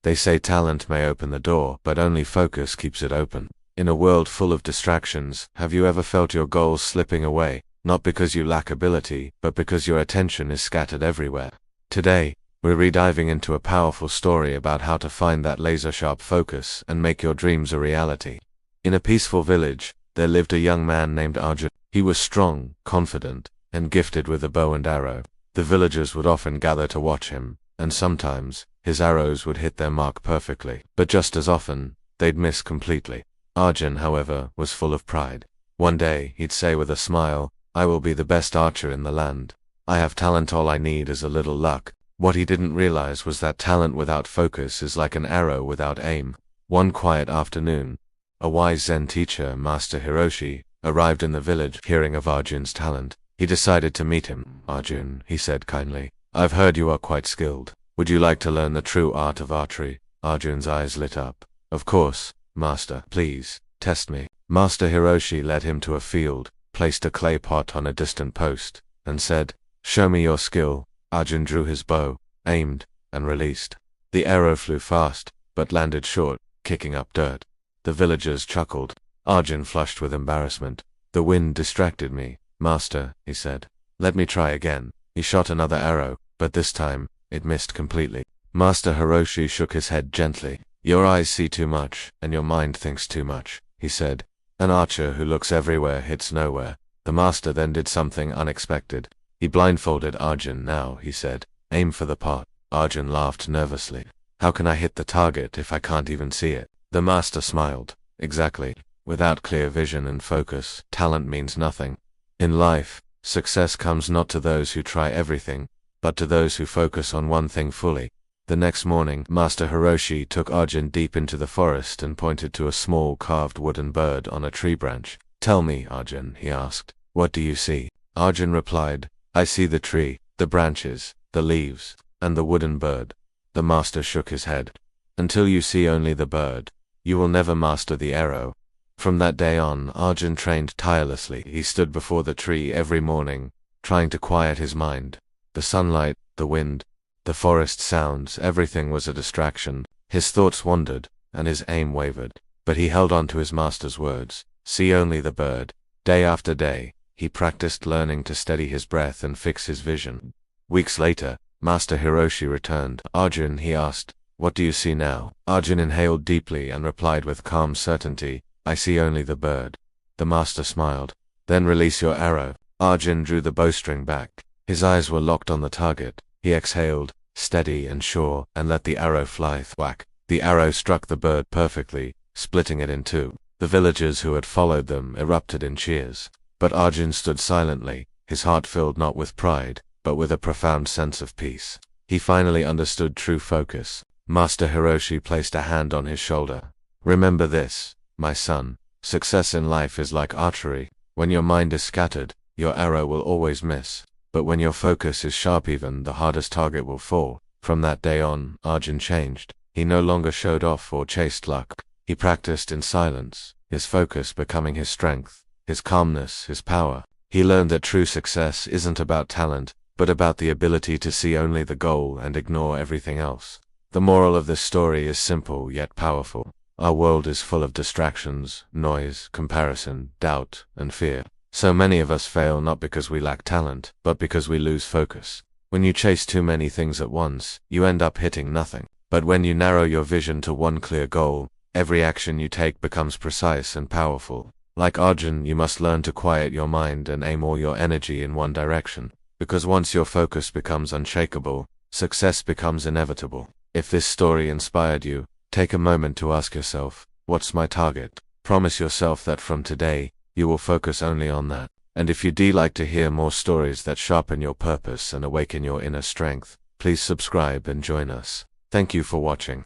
They say talent may open the door, but only focus keeps it open. In a world full of distractions, have you ever felt your goals slipping away, not because you lack ability, but because your attention is scattered everywhere? Today, we're rediving into a powerful story about how to find that laser-sharp focus and make your dreams a reality. In a peaceful village, there lived a young man named Arjun. He was strong, confident, and gifted with a bow and arrow. The villagers would often gather to watch him, and sometimes, his arrows would hit their mark perfectly. But just as often, they'd miss completely. Arjun, however, was full of pride. One day, he'd say with a smile, "I will be the best archer in the land. I have talent, all I need is a little luck." What he didn't realize was that talent without focus is like an arrow without aim. One quiet afternoon, a wise Zen teacher, Master Hiroshi, arrived in the village. Hearing of Arjun's talent, he decided to meet him. "Arjun," he said kindly, "I've heard you are quite skilled. Would you like to learn the true art of archery?" Arjun's eyes lit up. "Of course, Master. Please, test me." Master Hiroshi led him to a field, placed a clay pot on a distant post, and said, "Show me your skill." Arjun drew his bow, aimed, and released. The arrow flew fast, but landed short, kicking up dirt. The villagers chuckled. Arjun flushed with embarrassment. "The wind distracted me, Master," he said. "Let me try again." He shot another arrow, but this time, it missed completely. Master Hiroshi shook his head gently. "Your eyes see too much, and your mind thinks too much," he said. "An archer who looks everywhere hits nowhere." The master then did something unexpected. He blindfolded Arjun. "Now," he said, "aim for the pot." Arjun laughed nervously. "How can I hit the target if I can't even see it?" The master smiled. "Exactly. Without clear vision and focus, talent means nothing. In life, success comes not to those who try everything, but to those who focus on one thing fully." The next morning, Master Hiroshi took Arjun deep into the forest and pointed to a small carved wooden bird on a tree branch. "Tell me, Arjun," he asked, "what do you see?" Arjun replied, "I see the tree, the branches, the leaves, and the wooden bird." The master shook his head. "Until you see only the bird, you will never master the arrow." From that day on, Arjun trained tirelessly. He stood before the tree every morning, trying to quiet his mind. The sunlight, the wind, the forest sounds, everything was a distraction. His thoughts wandered, and his aim wavered. But he held on to his master's words, "See only the bird." Day after day, he practiced, learning to steady his breath and fix his vision. Weeks later, Master Hiroshi returned. "Arjun," he asked, "what do you see now?" Arjun inhaled deeply and replied with calm certainty, "I see only the bird." The master smiled. "Then release your arrow." Arjun drew the bowstring back. His eyes were locked on the target. He exhaled, steady and sure, and let the arrow fly. Thwack! The arrow struck the bird perfectly, splitting it in two. The villagers who had followed them erupted in cheers. But Arjun stood silently, his heart filled not with pride, but with a profound sense of peace. He finally understood true focus. Master Hiroshi placed a hand on his shoulder. "Remember this, my son. Success in life is like archery. When your mind is scattered, your arrow will always miss. But when your focus is sharp, even the hardest target will fall." From that day on, Arjun changed. He no longer showed off or chased luck. He practiced in silence, his focus becoming his strength, his calmness, his power. He learned that true success isn't about talent, but about the ability to see only the goal and ignore everything else. The moral of this story is simple yet powerful. Our world is full of distractions, noise, comparison, doubt, and fear. So many of us fail not because we lack talent, but because we lose focus. When you chase too many things at once, you end up hitting nothing. But when you narrow your vision to one clear goal, every action you take becomes precise and powerful. Like Arjun, you must learn to quiet your mind and aim all your energy in one direction. Because once your focus becomes unshakable, success becomes inevitable. If this story inspired you, take a moment to ask yourself, what's my target? Promise yourself that from today, you will focus only on that. And if you'd like to hear more stories that sharpen your purpose and awaken your inner strength, please subscribe and join us. Thank you for watching.